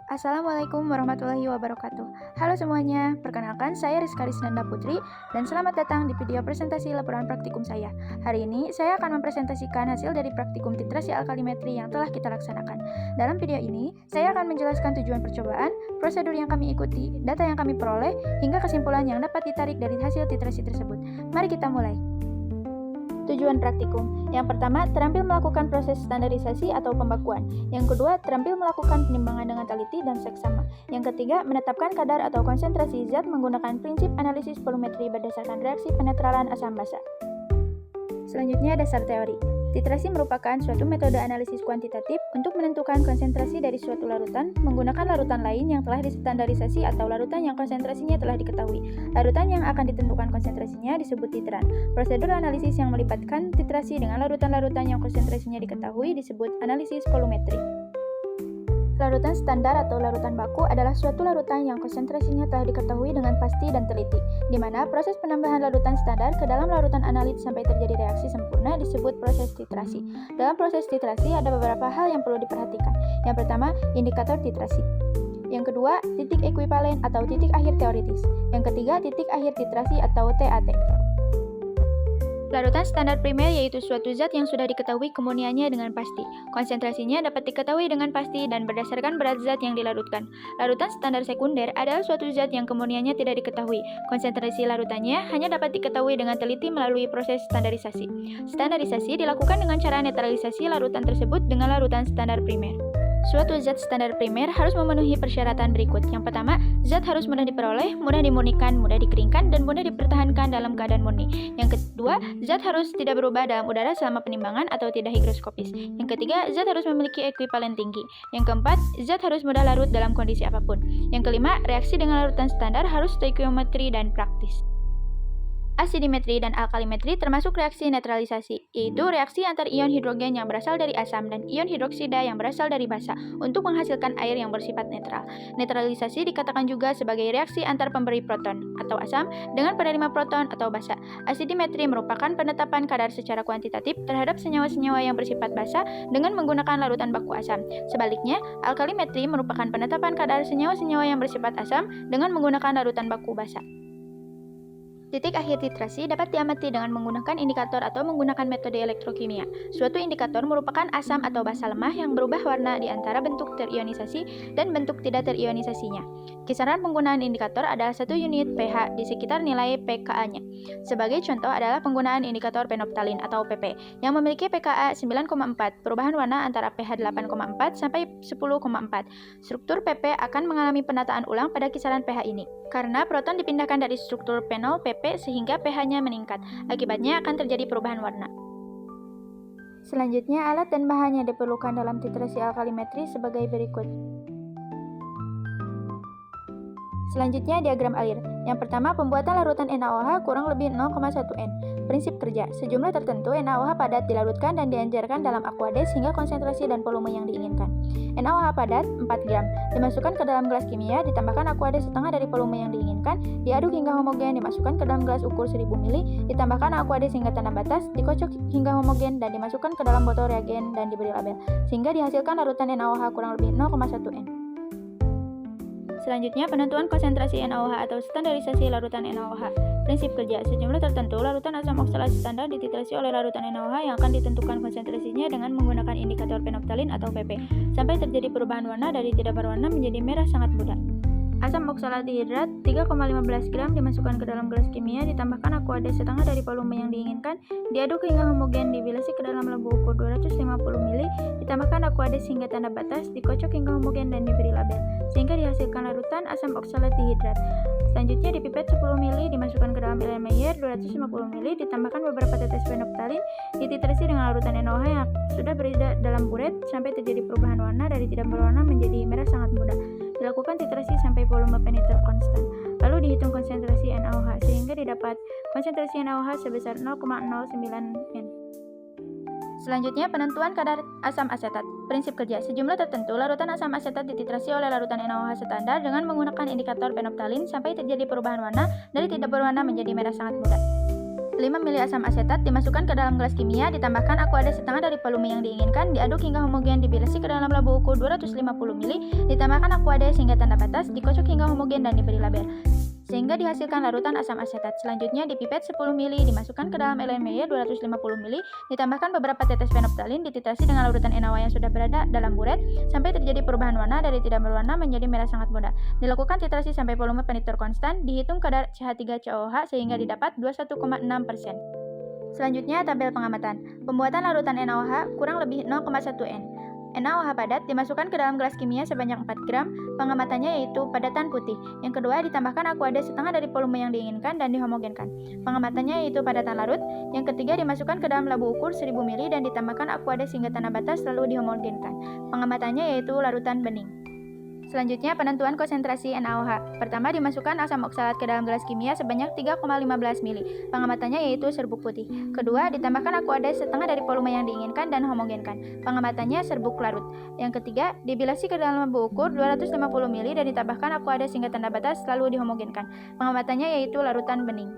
Assalamualaikum warahmatullahi wabarakatuh. Halo semuanya, perkenalkan saya Rizka Risnanda Putri dan selamat datang di video presentasi laporan praktikum saya. Hari ini saya akan mempresentasikan hasil dari praktikum titrasi alkalimetri yang telah kita laksanakan. Dalam video ini, saya akan menjelaskan tujuan percobaan, prosedur yang kami ikuti, data yang kami peroleh, hingga kesimpulan yang dapat ditarik dari hasil titrasi tersebut. Mari kita mulai. Tujuan praktikum. Yang pertama, terampil melakukan proses standarisasi atau pembakuan. Yang kedua, terampil melakukan penimbangan dengan teliti dan seksama. Yang ketiga, menetapkan kadar atau konsentrasi zat menggunakan prinsip analisis volumetri berdasarkan reaksi penetralan asam basa. Selanjutnya, dasar teori. Titrasi merupakan suatu metode analisis kuantitatif untuk menentukan konsentrasi dari suatu larutan menggunakan larutan lain yang telah distandarisasi atau larutan yang konsentrasinya telah diketahui. Larutan yang akan ditentukan konsentrasinya disebut titran. Prosedur analisis yang melibatkan titrasi dengan larutan-larutan yang konsentrasinya diketahui disebut analisis volumetri. Larutan standar atau larutan baku adalah suatu larutan yang konsentrasinya telah diketahui dengan pasti dan teliti, di mana proses penambahan larutan standar ke dalam larutan analit sampai terjadi reaksi sempurna disebut proses titrasi. Dalam proses titrasi ada beberapa hal yang perlu diperhatikan. Yang pertama, indikator titrasi. Yang kedua, titik ekuivalen atau titik akhir teoritis. Yang ketiga, titik akhir titrasi atau TAT. Larutan standar primer yaitu suatu zat yang sudah diketahui kemuniannya dengan pasti. Konsentrasinya dapat diketahui dengan pasti dan berdasarkan berat zat yang dilarutkan. Larutan standar sekunder adalah suatu zat yang kemuniannya tidak diketahui. Konsentrasi larutannya hanya dapat diketahui dengan teliti melalui proses standarisasi. Standarisasi dilakukan dengan cara netralisasi larutan tersebut dengan larutan standar primer. Suatu zat standar primer harus memenuhi persyaratan berikut. Yang pertama, zat harus mudah diperoleh, mudah dimurnikan, mudah dikeringkan, dan mudah dipertahankan dalam keadaan murni. Yang kedua, zat harus tidak berubah dalam udara selama penimbangan atau tidak higroskopis. Yang ketiga, zat harus memiliki ekuivalen tinggi. Yang keempat, zat harus mudah larut dalam kondisi apapun. Yang kelima, reaksi dengan larutan standar harus stoikiometri dan praktis. Asidimetri dan alkalimetri termasuk reaksi netralisasi, yaitu reaksi antar ion hidrogen yang berasal dari asam dan ion hidroksida yang berasal dari basa untuk menghasilkan air yang bersifat netral. Netralisasi dikatakan juga sebagai reaksi antar pemberi proton atau asam dengan penerima proton atau basa. Asidimetri merupakan penetapan kadar secara kuantitatif terhadap senyawa-senyawa yang bersifat basa dengan menggunakan larutan baku asam. Sebaliknya, alkalimetri merupakan penetapan kadar senyawa-senyawa yang bersifat asam dengan menggunakan larutan baku basa. Titik akhir titrasi dapat diamati dengan menggunakan indikator atau menggunakan metode elektrokimia. Suatu indikator merupakan asam atau basa lemah yang berubah warna di antara bentuk terionisasi dan bentuk tidak terionisasinya. Kisaran penggunaan indikator adalah 1 unit pH di sekitar nilai pKa-nya. Sebagai contoh adalah penggunaan indikator penoptalin atau PP yang memiliki pKa 9,4, perubahan warna antara pH 8,4 sampai 10,4. Struktur PP akan mengalami penataan ulang pada kisaran pH ini. Karena proton dipindahkan dari struktur penol PP sehingga pH-nya meningkat. Akibatnya akan terjadi perubahan warna. Selanjutnya, alat dan bahan yang diperlukan dalam titrasi alkalimetri sebagai berikut. Selanjutnya, diagram alir. Yang pertama, pembuatan larutan NaOH kurang lebih 0,1 N. Prinsip kerja, sejumlah tertentu NaOH padat dilarutkan dan dianjurkan dalam aquades hingga konsentrasi dan volume yang diinginkan. NaOH padat 4 gram, dimasukkan ke dalam gelas kimia, ditambahkan aquades setengah dari volume yang diinginkan, diaduk hingga homogen, dimasukkan ke dalam gelas ukur 1000 ml, ditambahkan aquades hingga tanda batas, dikocok hingga homogen, dan dimasukkan ke dalam botol reagen dan diberi label, sehingga dihasilkan larutan NaOH kurang lebih 0,1 N. Selanjutnya, penentuan konsentrasi NaOH atau standarisasi larutan NaOH. Prinsip kerja, sejumlah tertentu larutan asam oksalasi standar dititrasi oleh larutan NaOH yang akan ditentukan konsentrasinya dengan menggunakan indikator penoptalin atau PP, sampai terjadi perubahan warna dari tidak berwarna menjadi merah sangat mudah. Asam oksalat dihidrat 3,15 gram dimasukkan ke dalam gelas kimia, ditambahkan aquades setengah dari volume yang diinginkan, diaduk hingga homogen, dibilasi ke dalam lembu ukur 250 ml, ditambahkan aquades hingga tanda batas, dikocok hingga homogen dan diberi label, sehingga dihasilkan larutan asam oksalat dihidrat. Selanjutnya dipipet 10 ml, dimasukkan ke dalam Erlenmeyer 250 ml, ditambahkan beberapa tetes penoptalin, dititrasi dengan larutan NaOH yang sudah berada dalam buret sampai terjadi perubahan warna dari tidak berwarna menjadi merah sangat mudah. Dilakukan titrasi sampai volume penetrasi konstan. Lalu dihitung konsentrasi NaOH sehingga didapat konsentrasi NaOH sebesar 0,09 N. Selanjutnya, penentuan kadar asam asetat. Prinsip kerja, sejumlah tertentu larutan asam asetat dititrasi oleh larutan NaOH standar dengan menggunakan indikator penoptalin sampai terjadi perubahan warna dari tidak berwarna menjadi merah sangat mudah. 5 mili asam asetat dimasukkan ke dalam gelas kimia, ditambahkan aqua setengah dari volume yang diinginkan, diaduk hingga homogen, dibilasi ke dalam labu ukur 250 mili, ditambahkan aqua sehingga tanda batas, dikocok hingga homogen dan diberi label, sehingga dihasilkan larutan asam asetat. Selanjutnya dipipet 10 mili, dimasukkan ke dalam LNMY 250 mili, ditambahkan beberapa tetes fenolphthalein, dititrasi dengan larutan NaOH yang sudah berada dalam buret sampai terjadi perubahan warna dari tidak berwarna menjadi merah sangat muda. Dilakukan titrasi sampai volume peniter konstan, dihitung kadar CH3COOH sehingga didapat 21,6%. Selanjutnya tabel pengamatan. Pembuatan larutan NaOH kurang lebih 0,1 N. NaOH padat dimasukkan ke dalam gelas kimia sebanyak 4 gram, pengamatannya yaitu padatan putih. Yang kedua, ditambahkan aqua setengah dari volume yang diinginkan dan dihomogenkan. Pengamatannya yaitu padatan larut. Yang ketiga, dimasukkan ke dalam labu ukur 1000 mili dan ditambahkan aqua hingga tanda batas lalu dihomogenkan. Pengamatannya yaitu larutan bening. Selanjutnya, penentuan konsentrasi NaOH. Pertama, dimasukkan asam oksalat ke dalam gelas kimia sebanyak 3,15 mili. Pengamatannya yaitu serbuk putih. Kedua, ditambahkan aqua setengah dari volume yang diinginkan dan homogenkan. Pengamatannya serbuk larut. Yang ketiga, dibilasi ke dalam lampu ukur 250 mili dan ditambahkan aqua hingga tanda batas lalu dihomogenkan. Pengamatannya yaitu larutan bening.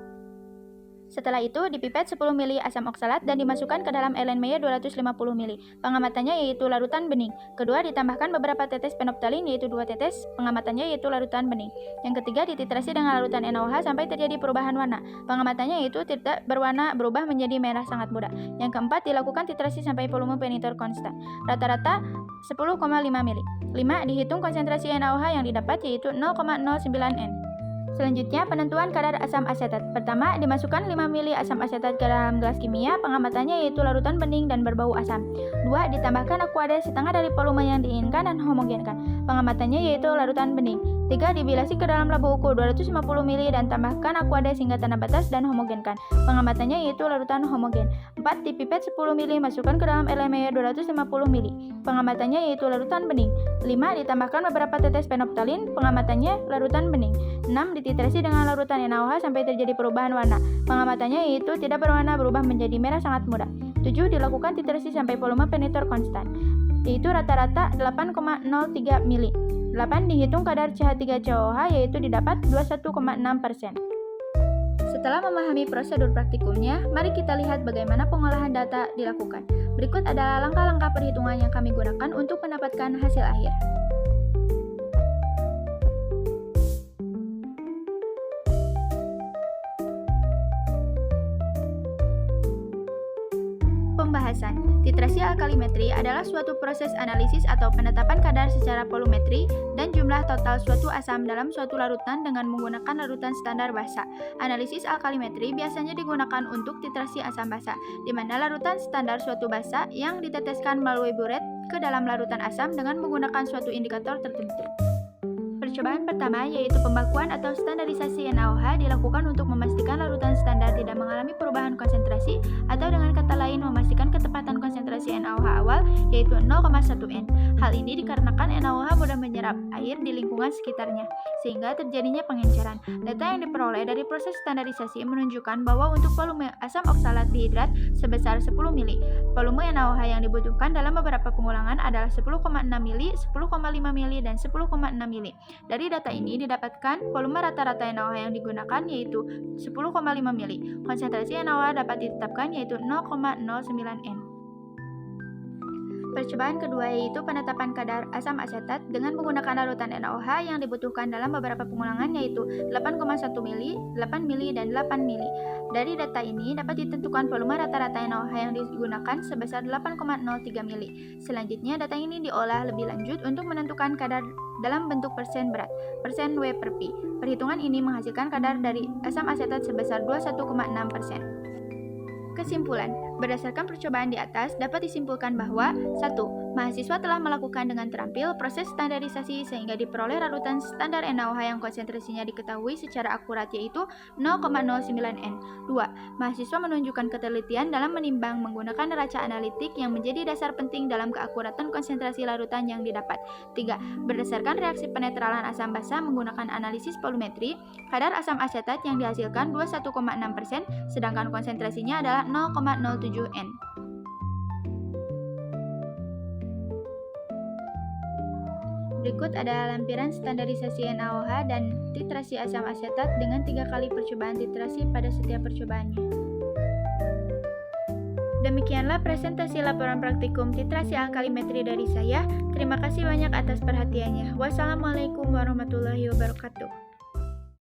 Setelah itu, dipipet 10 mili asam oksalat dan dimasukkan ke dalam LNMY 250 mili. Pengamatannya yaitu larutan bening. Kedua, ditambahkan beberapa tetes fenolphthalein yaitu 2 tetes. Pengamatannya yaitu larutan bening. Yang ketiga, dititrasi dengan larutan NaOH sampai terjadi perubahan warna. Pengamatannya yaitu tidak berwarna berubah menjadi merah sangat muda. Yang keempat, dilakukan titrasi sampai volume peniter konstan. Rata-rata 10,5 mili. 5. Dihitung konsentrasi NaOH yang didapat yaitu 0,09 N. Selanjutnya, penentuan kadar asam asetat. Pertama, dimasukkan 5 mili asam asetat ke dalam gelas kimia, pengamatannya yaitu larutan bening dan berbau asam. 2. Ditambahkan aqua setengah dari volume yang diinginkan dan homogenkan. Pengamatannya yaitu larutan bening. 3. Dibilasi ke dalam labu ukur 250 mili dan tambahkan aqua hingga tanda batas dan homogenkan. Pengamatannya yaitu larutan homogen. 4. Dipipet 10 mili, masukkan ke dalam LNMY 250 mili. Pengamatannya yaitu larutan bening. 5. Ditambahkan beberapa tetes fenolphthalein, pengamatannya larutan bening. 6. Dititrasi dengan larutan NaOH sampai terjadi perubahan warna. Pengamatannya yaitu tidak berwarna berubah menjadi merah sangat muda. 7. Dilakukan titrasi sampai volume peniter konstan, yaitu rata-rata 8,03 mili. 8. Dihitung kadar CH3COOH yaitu didapat 21,6%. Setelah memahami prosedur praktikumnya, mari kita lihat bagaimana pengolahan data dilakukan. Berikut adalah langkah-langkah perhitungan yang kami gunakan untuk mendapatkan hasil akhir. Pembahasan. Titrasi alkalimetri adalah suatu proses analisis atau penetapan kadar secara volumetri dan jumlah total suatu asam dalam suatu larutan dengan menggunakan larutan standar basa. Analisis alkalimetri biasanya digunakan untuk titrasi asam basa, di mana larutan standar suatu basa yang diteteskan melalui buret ke dalam larutan asam dengan menggunakan suatu indikator tertentu. Percobaan pertama yaitu pembakuan atau standarisasi NaOH dilakukan untuk memastikan larutan standar tidak mengalami perubahan konsentrasi atau dengan kata lain memastikan ketepatan konsentrasi NaOH awal yaitu 0,1 N. Hal ini dikarenakan NaOH mudah menyerap air di lingkungan sekitarnya sehingga terjadinya pengenceran. Data yang diperoleh dari proses standarisasi menunjukkan bahwa untuk volume asam oksalat dihidrat sebesar 10 mili, volume NaOH yang dibutuhkan dalam beberapa pengulangan adalah 10,6 mili, 10,5 mili, dan 10,6 mili. Dari data ini didapatkan volume rata-rata NaOH yang digunakan yaitu 10,5 mili. Konsentrasi NaOH dapat ditetapkan yaitu 0,09 N. Percobaan kedua yaitu penetapan kadar asam asetat dengan menggunakan larutan NaOH yang dibutuhkan dalam beberapa pengulangan yaitu 8,1 mili, 8 mili, dan 8 mili. Dari data ini dapat ditentukan volume rata-rata NaOH yang digunakan sebesar 8,03 mili. Selanjutnya data ini diolah lebih lanjut untuk menentukan kadar dalam bentuk persen berat, persen W per Pi. Perhitungan ini menghasilkan kadar dari asam asetat sebesar 21,6%. Kesimpulan, berdasarkan percobaan di atas dapat disimpulkan bahwa 1. Mahasiswa telah melakukan dengan terampil proses standarisasi sehingga diperoleh larutan standar NaOH yang konsentrasinya diketahui secara akurat yaitu 0,09 N. 2. Mahasiswa menunjukkan ketelitian dalam menimbang menggunakan neraca analitik yang menjadi dasar penting dalam keakuratan konsentrasi larutan yang didapat. 3. Berdasarkan reaksi penetralan asam basa menggunakan analisis volumetri, kadar asam asetat yang dihasilkan 21,6%, sedangkan konsentrasinya adalah 0,07 N. Berikut adalah lampiran standarisasi NaOH dan titrasi asam asetat dengan 3 kali percobaan titrasi pada setiap percobaannya. Demikianlah presentasi laporan praktikum titrasi alkalimetri dari saya. Terima kasih banyak atas perhatiannya. Wassalamualaikum warahmatullahi wabarakatuh.